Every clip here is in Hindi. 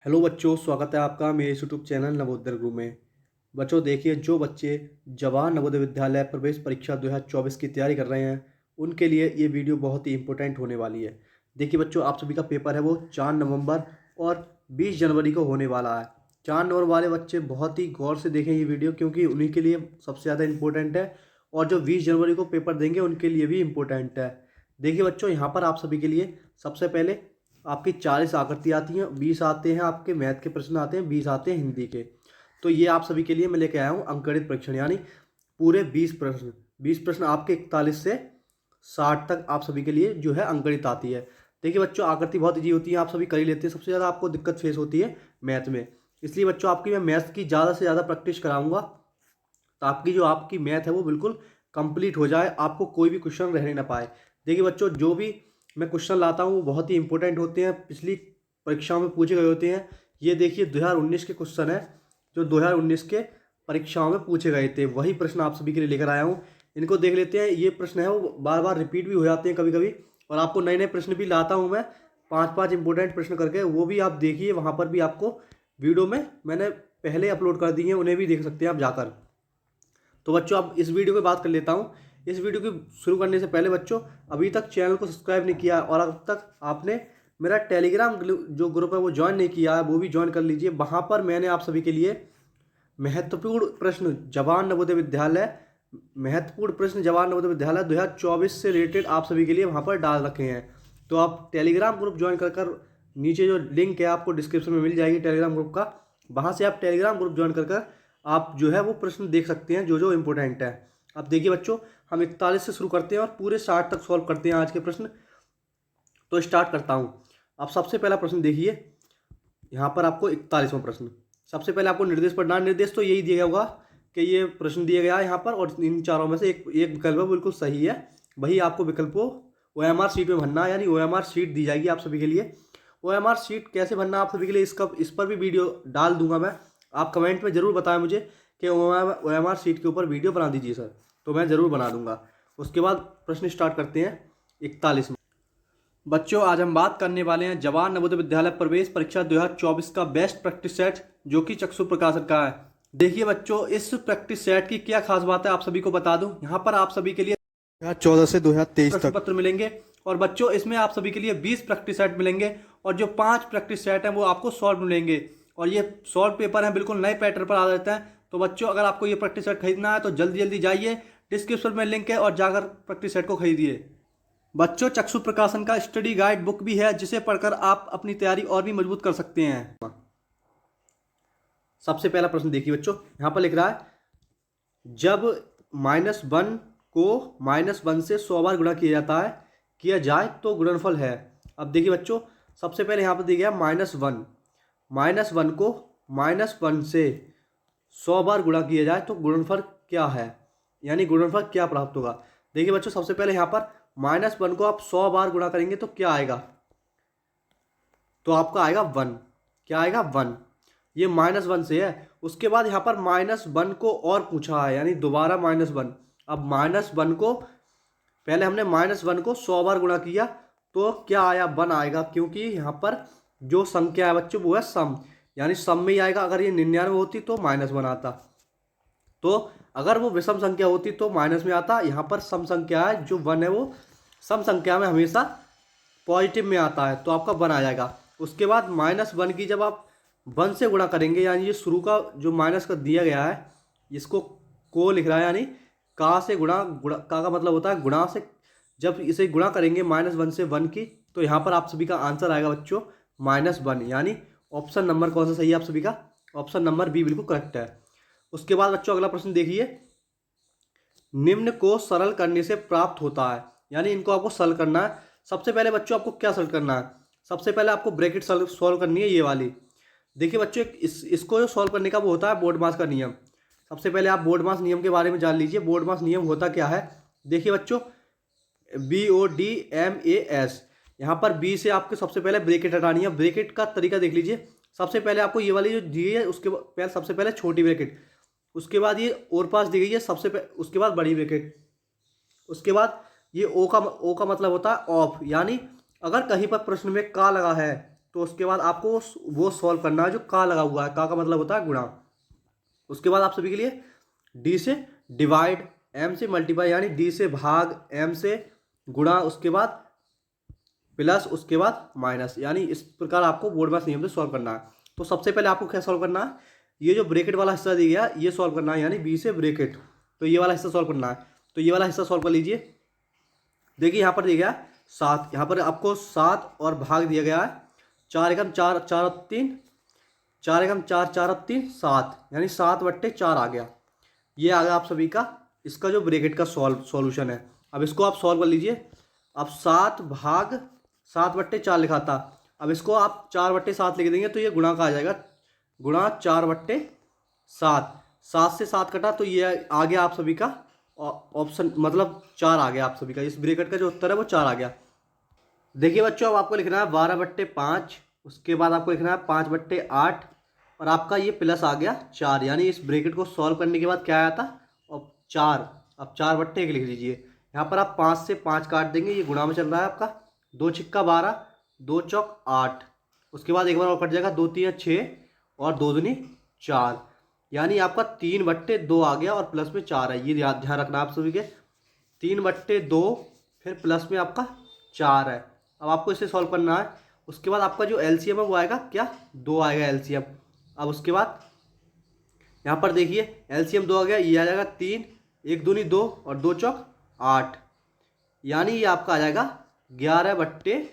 हेलो बच्चों, स्वागत है आपका मेरे यूट्यूब चैनल नवोदय गुरु में। बच्चों देखिए, जो बच्चे जवाहर नवोदय विद्यालय प्रवेश परीक्षा 2024 की तैयारी कर रहे हैं उनके लिए ये वीडियो बहुत ही इंपॉर्टेंट होने वाली है। देखिए बच्चों, आप सभी का पेपर है वो 4 नवंबर और 20 जनवरी को होने वाला है। 4 नवंबर वाले बच्चे बहुत ही गौर से देखें ये वीडियो, क्योंकि उन्हीं के लिए सबसे ज़्यादा इंपॉर्टेंट है। और जो 20 जनवरी को पेपर देंगे उनके लिए भी इम्पोर्टेंट है। देखिए बच्चों, यहाँ पर आप सभी के लिए सबसे पहले आपकी 40 आकृति आती हैं, 20 आते हैं आपके मैथ के प्रश्न आते हैं, 20 आते हैं हिंदी के। तो ये आप सभी के लिए मैं लेके आया हूँ अंकगणित परीक्षण, यानी पूरे 20 प्रश्न आपके 41 से 60 तक आप सभी के लिए जो है अंकगणित आती है। देखिए बच्चों, आकृति बहुत ईजी होती है, आप सभी कर ही लेते हैं। सबसे ज़्यादा आपको दिक्कत फेस होती है मैथ में, इसलिए बच्चों आपकी मैं मैथ की ज़्यादा से ज़्यादा प्रैक्टिस कराऊंगा ताकि जो आपकी मैथ है वो बिल्कुल कंप्लीट हो जाए, आपको कोई भी क्वेश्चन रहने ना पाए। देखिए बच्चों, जो भी मैं क्वेश्चन लाता हूँ वो बहुत ही इंपॉर्टेंट होते हैं, पिछली परीक्षाओं में पूछे गए होते हैं। ये देखिए 2019 के क्वेश्चन है, जो 2019 के परीक्षाओं में पूछे गए थे, वही प्रश्न आप सभी के लिए लेकर आया हूँ। इनको देख लेते हैं। ये प्रश्न है वो बार बार रिपीट भी हो जाते हैं कभी कभी, और आपको नए नए प्रश्न भी लाता हूँ मैं, 5-5 इंपॉर्टेंट प्रश्न करके। वो भी आप देखिए, वहाँ पर भी आपको वीडियो में मैंने पहले अपलोड कर दी है, उन्हें भी देख सकते हैं आप जाकर। तो बच्चों, अब इस वीडियो की बात कर लेता हूँ। इस वीडियो की शुरू करने से पहले बच्चों, अभी तक चैनल को सब्सक्राइब नहीं किया और अब तक आपने मेरा टेलीग्राम जो ग्रुप है वो ज्वाइन नहीं किया है, वो भी ज्वाइन कर लीजिए। वहाँ पर मैंने आप सभी के लिए महत्वपूर्ण प्रश्न जवाहर नवोदय विद्यालय 2024 से रिलेटेड आप सभी के लिए वहाँ पर डाल रखे हैं। तो आप टेलीग्राम ग्रुप ज्वाइन कर नीचे जो लिंक है आपको डिस्क्रिप्शन में मिल जाएगी टेलीग्राम ग्रुप का, वहाँ से आप टेलीग्राम ग्रुप ज्वाइन कर आप जो है वो प्रश्न देख सकते हैं जो जो इम्पोर्टेंट है। अब देखिए बच्चों, हम 41 से शुरू करते हैं और पूरे 60 तक सॉल्व करते हैं आज के प्रश्न। तो स्टार्ट करता हूँ। अब सबसे पहला प्रश्न देखिए, यहाँ पर आपको 41वां प्रश्न। सबसे पहले आपको निर्देश पढ़ना। निर्देश तो यही दिया होगा कि ये प्रश्न दिया गया है यहाँ पर, और इन चारों में से एक एक विकल्प बिल्कुल सही है, वही आपको विकल्प को OMR शीट में भरना है, यानी OMR शीट दी जाएगी आप सभी के लिए। OMR शीट कैसे भरना आप सभी के लिए, इस पर भी वीडियो डाल दूंगा मैं। आप कमेंट में ज़रूर बताएं मुझे कि OMR शीट के ऊपर वीडियो बना दीजिए सर, तो मैं ज़रूर बना दूंगा। उसके बाद प्रश्न स्टार्ट करते हैं 41 में। बच्चों, आज हम बात करने वाले हैं जवाहर नवोदय विद्यालय प्रवेश परीक्षा 2024 का बेस्ट प्रैक्टिस सेट, जो कि चक्षु प्रकाशन का है। देखिए बच्चों, इस प्रैक्टिस सेट की क्या खास बात है आप सभी को बता दूं। यहाँ पर आप सभी के लिए 2014 से 2023 तक पत्र मिलेंगे, और बच्चों इसमें आप सभी के लिए 20 प्रैक्टिस सेट मिलेंगे, और जो 5 प्रैक्टिस सेट हैं वो आपको सॉल्व मिलेंगे। और ये सॉल्व पेपर हैं, बिल्कुल नए पैटर्न पर आधारित हैं। तो बच्चों, अगर आपको ये प्रैक्टिस सेट खरीदना है तो जल्दी जल्दी जाइए, डिस्क्रिप्शन में लिंक है, और जाकर प्रैक्टिस सेट को खरीदिए। बच्चों, चक्षु प्रकाशन का स्टडी गाइड बुक भी है, जिसे पढ़कर आप अपनी तैयारी और भी मजबूत कर सकते हैं। सबसे पहला प्रश्न देखिए बच्चों, यहां पर लिख रहा है, जब -1 को -1 से 100 बार गुणा किया जाए तो गुणनफल है। अब देखिए बच्चों, सबसे पहले यहां पर दिया गया -1 को -1 से 100 बार गुणा किया जाए तो गुणनफल क्या है, यानी गुणनफल क्या प्राप्त होगा। देखिए बच्चों, सबसे पहले यहाँ पर -1 को आप 100 बार गुणा करेंगे तो क्या आएगा, तो आपका आएगा 1। क्या आएगा, 1। ये -1 से है। उसके बाद यहाँ पर -1 को और पूछा है, यानी दोबारा -1। अब -1 को पहले हमने -1 को 100 बार गुणा किया तो क्या आया, 1 आएगा, क्योंकि यहाँ पर जो संख्या है बच्चों वो है सम, यानी सम में ही आएगा। अगर ये 99 होती तो -1 आता, तो अगर वो विषम संख्या होती तो माइनस में आता। यहाँ पर सम संख्या है, जो 1 है वो सम संख्या में हमेशा पॉजिटिव में आता है, तो आपका 1 आ जाएगा। उसके बाद -1 की जब आप 1 से गुणा करेंगे, यानी ये शुरू का जो माइनस का दिया गया है, इसको को लिख रहा है, यानी का से गुणा का मतलब होता है गुणा से। जब इसे गुणा करेंगे -1 से 1 की, तो यहाँ पर आप सभी का आंसर आएगा बच्चों -1, यानी ऑप्शन नंबर कौन सा सही है आप सभी का, ऑप्शन नंबर बी बिल्कुल करेक्ट है। उसके बाद बच्चों अगला प्रश्न देखिए, निम्न को सरल करने से प्राप्त होता है, यानी इनको आपको सरल करना है। सबसे पहले बच्चों आपको क्या सरल करना है, सबसे पहले आपको ब्रैकेट सॉल्व करनी है, ये वाली। देखिए बच्चों, इसको सॉल्व करने का वो होता है बोर्ड मास का नियम। सबसे पहले आप बोर्ड मास नियम के बारे में जान लीजिए। बोर्ड मास नियम होता क्या है, देखिए बच्चों, BODMAS, यहाँ पर बी से आपको सबसे पहले ब्रैकेट हटानी है। ब्रैकेट का तरीका देख लीजिए। सबसे पहले आपको ये वाली जो दी है, उसके पहले सबसे पहले छोटी ब्रैकेट, उसके बाद ये और पास दी गई है सबसे पहले, उसके बाद बड़ी ब्रैकेट, उसके बाद ये ओ का मतलब होता है ऑफ, यानी अगर कहीं पर प्रश्न में का लगा है तो उसके बाद आपको वो सॉल्व करना है जो का लगा हुआ है। का मतलब होता है गुणा। उसके बाद आप सभी के लिए डी से डिवाइड, एम से मल्टीप्लाई, यानी डी से भाग, एम से गुणा, उसके बाद प्लस, उसके बाद माइनस, यानी इस प्रकार आपको बोर्ड मास नियम से सॉल्व करना है। तो सबसे पहले आपको क्या सॉल्व करना है, ये जो ब्रैकेट वाला हिस्सा दिया गया ये सॉल्व करना है, यानी बी से ब्रैकेट। तो ये वाला हिस्सा सॉल्व करना है। तो ये वाला हिस्सा सॉल्व कर लीजिए। देखिए यहाँ पर दिया गया 7, यहाँ पर आपको 7 और भाग दिया गया है 4 एकम 4, 4 और 3, 4 एकम 4, 4 और 3 7, यानी 7/4 आ गया। ये आ गया आप सभी का इसका जो ब्रैकेट का सॉल्यूशन है। अब इसको आप सॉल्व कर लीजिए। अब 7 भाग 7/4 लिखा था, अब इसको आप 4/7 लिख देंगे तो ये गुणा का आ जाएगा, गुणा 4/7। 7 से 7 कटा तो ये आ गया आप सभी का ऑप्शन, मतलब 4 आ गया आप सभी का। इस ब्रैकेट का जो उत्तर है वो 4 आ गया। देखिए बच्चों, अब आपको लिखना है 12/5, उसके बाद आपको लिखना है 5/8, और आपका ये प्लस आ गया 4, यानी इस ब्रैकेट को सॉल्व करने के बाद क्या आया था, और 4। अब 4/1 लिख लीजिए। यहाँ पर आप 5 से 5 काट देंगे, ये गुणा में चल रहा है आपका, 2 छिक्का 12, 2 चौक 8, उसके बाद एक बार और कट जाएगा, 2 3 6 और 2 दूनी 4, यानी आपका 3/2 आ गया और प्लस में 4 है। ये ध्यान रखना आप सभी के, 3/2 फिर प्लस में आपका 4 है। अब आपको इसे सॉल्व करना है। उसके बाद आपका जो एलसीएम है वो आएगा क्या, 2 आएगा एलसीएम। अब उसके बाद यहाँ पर देखिए एलसीएम 2 आ गया, ये आ जाएगा 3, 1 दूनी 2 और 2 चौक 8, यानी ये आपका आ जाएगा 11/8,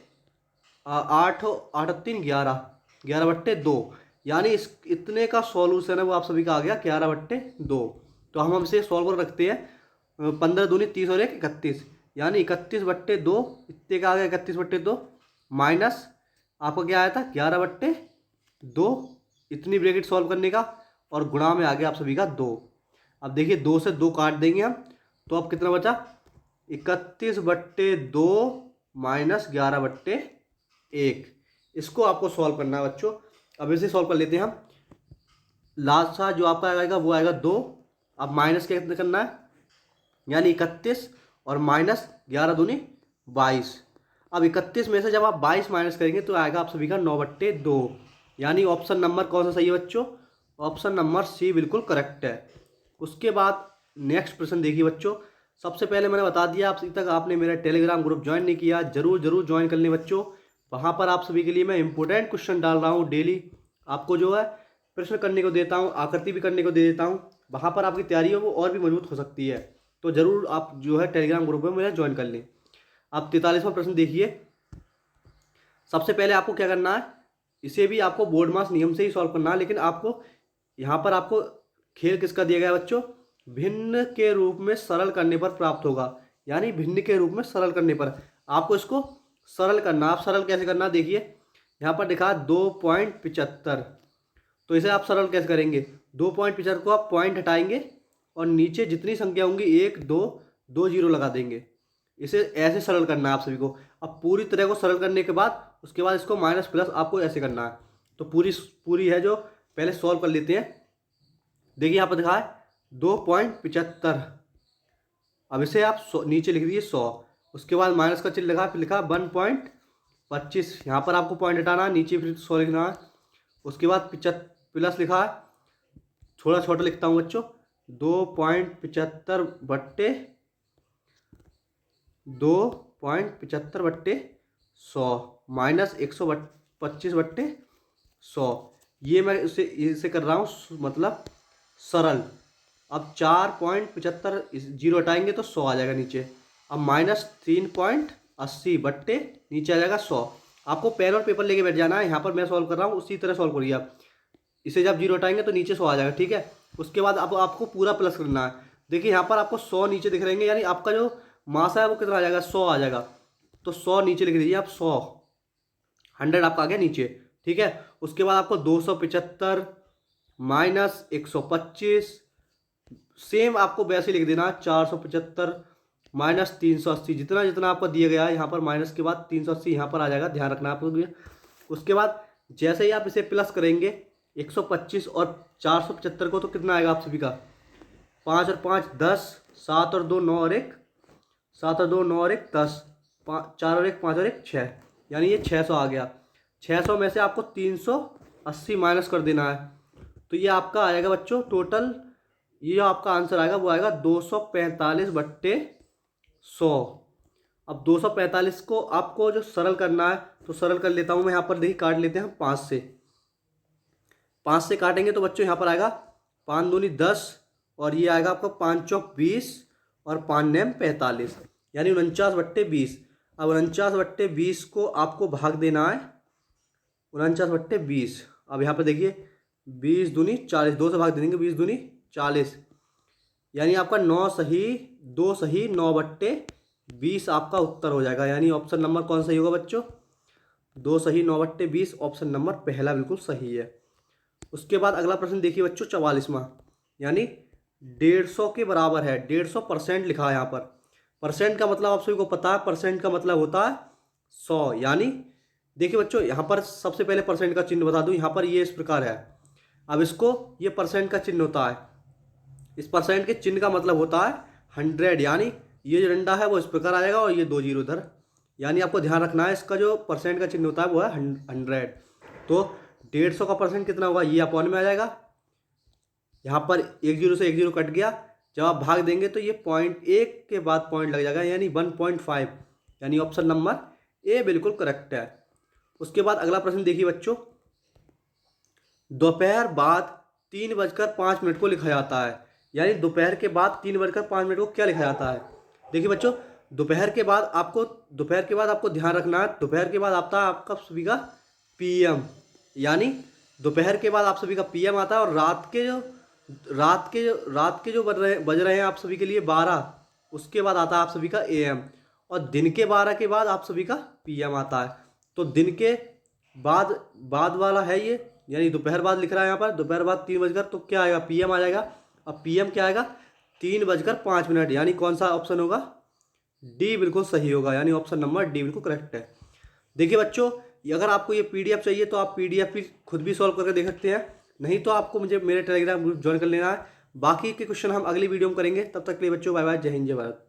8 3 11, 11/2, यानी इस इतने का सॉल्यूशन है वो आप सभी का आ गया 11/2। तो हम इसे सॉल्व कर रखते हैं, 15 दूनी 30 और 1 31, यानी 31/2, इतने का आ गया 31/2, माइनस आपका क्या आया था 11/2, इतनी ब्रैकेट सॉल्व करने का, और गुणा में आ गया आप सभी का 2। अब देखिए 2 से 2 काट देंगे हम, तो अब कितना बचा, 31/2 माइनस 11/1। इसको आपको सॉल्व करना है बच्चों। अब इसे सॉल्व कर लेते हैं हम। लास्ट सा जो आपका आएगा वो आएगा 2। अब माइनस क्या करना है, यानी 31 और माइनस 11 दूनी 22। अब 31 में से जब आप 22 माइनस करेंगे तो आएगा आप सभी का 9/2, यानी ऑप्शन नंबर कौन सा सही है बच्चों, ऑप्शन नंबर सी बिल्कुल करेक्ट है। उसके बाद नेक्स्ट प्रश्न देखिए बच्चों। सबसे पहले मैंने बता दिया, आप तक आपने मेरा टेलीग्राम ग्रुप ज्वाइन नहीं किया, जरूर ज्वाइन कर लें बच्चों। वहाँ पर आप सभी के लिए मैं इंपॉर्टेंट क्वेश्चन डाल रहा हूँ डेली, आपको जो है प्रश्न करने को देता हूँ, आकृति भी करने को दे देता हूँ। वहाँ पर आपकी तैयारी हो वो और भी मजबूत हो सकती है। तो ज़रूर आप जो है टेलीग्राम ग्रुप में मेरा ज्वाइन कर लें। अब 43वां प्रश्न देखिए। सबसे पहले आपको क्या करना है, इसे भी आपको बोर्ड मास नियम से ही सॉल्व करना है, लेकिन आपको यहाँ पर आपको खेल किसका दिया गया है बच्चों, भिन्न के रूप में सरल करने पर प्राप्त होगा, यानी भिन्न के रूप में सरल करने पर आपको इसको सरल करना। आप सरल कैसे करना, देखिए यहाँ पर लिखा 2.75, तो इसे आप सरल कैसे करेंगे, 2.75 को आप पॉइंट हटाएंगे और नीचे जितनी संख्या होंगी 1 2 2 जीरो लगा देंगे। इसे ऐसे सरल करना है आप सभी को। अब पूरी तरह को सरल करने के बाद उसके बाद इसको माइनस प्लस आपको ऐसे करना है। तो पूरी है जो पहले सॉल्व कर लेते हैं। देखिए यहाँ पर दिखा है 2.75, अब इसे आप नीचे लिख दीजिए 100, उसके बाद माइनस का चिन्ह लिखा 1.25, यहाँ पर आपको पॉइंट हटाना है, नीचे फिर 100 लिखना है। उसके बाद प्लस लिखा है, थोड़ा छोटा लिखता हूँ बच्चों, 2.75/100 माइनस 125/100, ये मैं इसे कर रहा हूँ मतलब सरल। अब 4.75 जीरो हटाएंगे तो 100 आ जाएगा नीचे। अब माइनस 3.80 नीचे आ जाएगा 100। आपको पेन और पेपर लेके बैठ जाना है, यहाँ पर मैं सॉल्व कर रहा हूँ उसी तरह सॉल्व करिए आप। इसे जब जीरो हटाएंगे तो नीचे 100 आ जाएगा, ठीक है। उसके बाद अब आपको पूरा प्लस करना है। देखिए यहाँ पर आपको 100 नीचे दिख रहेंगे, यानी आपका जो मासा है वो कितना आ जाएगा, 100 आ जाएगा। तो 100 नीचे लिख दीजिए आप, 100 आपका आ गया नीचे, ठीक है। उसके बाद आपको 275 माइनस 125, सेम आपको वैसे लिख देना 475 माइनस 380, जितना जितना आपको दिया गया है यहाँ पर माइनस के बाद 380 यहाँ पर आ जाएगा, ध्यान रखना आपको। उसके बाद जैसे ही आप इसे प्लस करेंगे 125 और 475 को, तो कितना आएगा आप सभी का, 5 और 5 10, 7 और 2 9 और 1, 7 और 2 9 और 1 10, 4 और 1 5 और 1 6, यानी ये 600 आ गया। 600 में से आपको 380 माइनस कर देना है, तो ये आपका आएगा बच्चों टोटल, ये आपका आंसर आएगा वो आएगा 245/100। अब 245 को आपको जो सरल करना है तो सरल कर लेता हूँ मैं यहाँ पर, देखिए काट लेते हैं हम 5 से। 5 से काटेंगे तो बच्चों यहाँ पर आएगा 5 दूनी 10 और ये आएगा आपका 5 चौक 20 और 5 नेम 45, यानी 49/20। अब 49/20 को आपको भाग देना है 49/20। अब यहाँ पर देखिए 20 दूनी 40, 2 से भाग दे देंगे, 20 दूनी 40, यानी आपका 9 सही 2 सही 9/20 आपका उत्तर हो जाएगा। यानी ऑप्शन नंबर कौन सही होगा बच्चों? 2 सही 9/20, ऑप्शन नंबर पहला बिल्कुल सही है। उसके बाद अगला प्रश्न देखिए बच्चों 44वां, यानी 150 के बराबर है, 150% लिखा है यहाँ पर। परसेंट का मतलब आप सभी को पता है, परसेंट का मतलब होता है 100। यानी देखिए बच्चों यहाँ पर सबसे पहले परसेंट का चिन्ह बता दूँ, यहाँ पर ये इस प्रकार है। अब इसको ये परसेंट का चिन्ह होता है, इस परसेंट के चिन्ह का मतलब होता है 100, यानी ये जो डंडा है वो इस प्रकार आएगा और ये 2 जीरो इधर, यानी आपको ध्यान रखना है इसका जो परसेंट का चिन्ह होता है वो है 100। तो 150 का परसेंट कितना होगा, ये अपॉन में आ जाएगा, यहाँ पर 1 जीरो से 1 जीरो कट गया, जब आप भाग देंगे तो ये 0.1 के बाद पॉइंट लग जाएगा, यानी 1.5, यानी ऑप्शन नंबर ए बिल्कुल करेक्ट है। उसके बाद अगला प्रश्न देखिए बच्चों, दोपहर बाद 3:05 को लिखा जाता है, यानी दोपहर के बाद 3:05 को क्या लिखा जाता है? देखिए बच्चों दोपहर के बाद आपको ध्यान रखना है, दोपहर के बाद आता है आपका सभी का पीएम, यानी दोपहर के बाद आप सभी का पीएम आता है, और रात के जो बज रहे हैं आप सभी के लिए 12, उसके बाद आता है आप सभी का एएम, और दिन के 12 के बाद आप सभी का पीएम आता है। तो दिन के बाद वाला है ये, यानी दोपहर बाद लिख रहा है यहाँ पर, दोपहर बाद 3 बजकर, तो क्या आएगा पीएम आ जाएगा। अब पीएम क्या आएगा 3:05, यानी कौन सा ऑप्शन होगा? डी बिल्कुल सही होगा, यानी ऑप्शन नंबर डी बिल्कुल करेक्ट है। देखिए बच्चों अगर आपको ये पीडीएफ चाहिए तो आप पीडीएफ भी खुद भी सॉल्व करके देख सकते हैं, नहीं तो आपको मुझे मेरे टेलीग्राम ग्रुप ज्वाइन कर लेना है। बाकी के क्वेश्चन हम अगली वीडियो में करेंगे, तब तक के लिए बच्चों बाय बाय, जय हिंद जय भारत।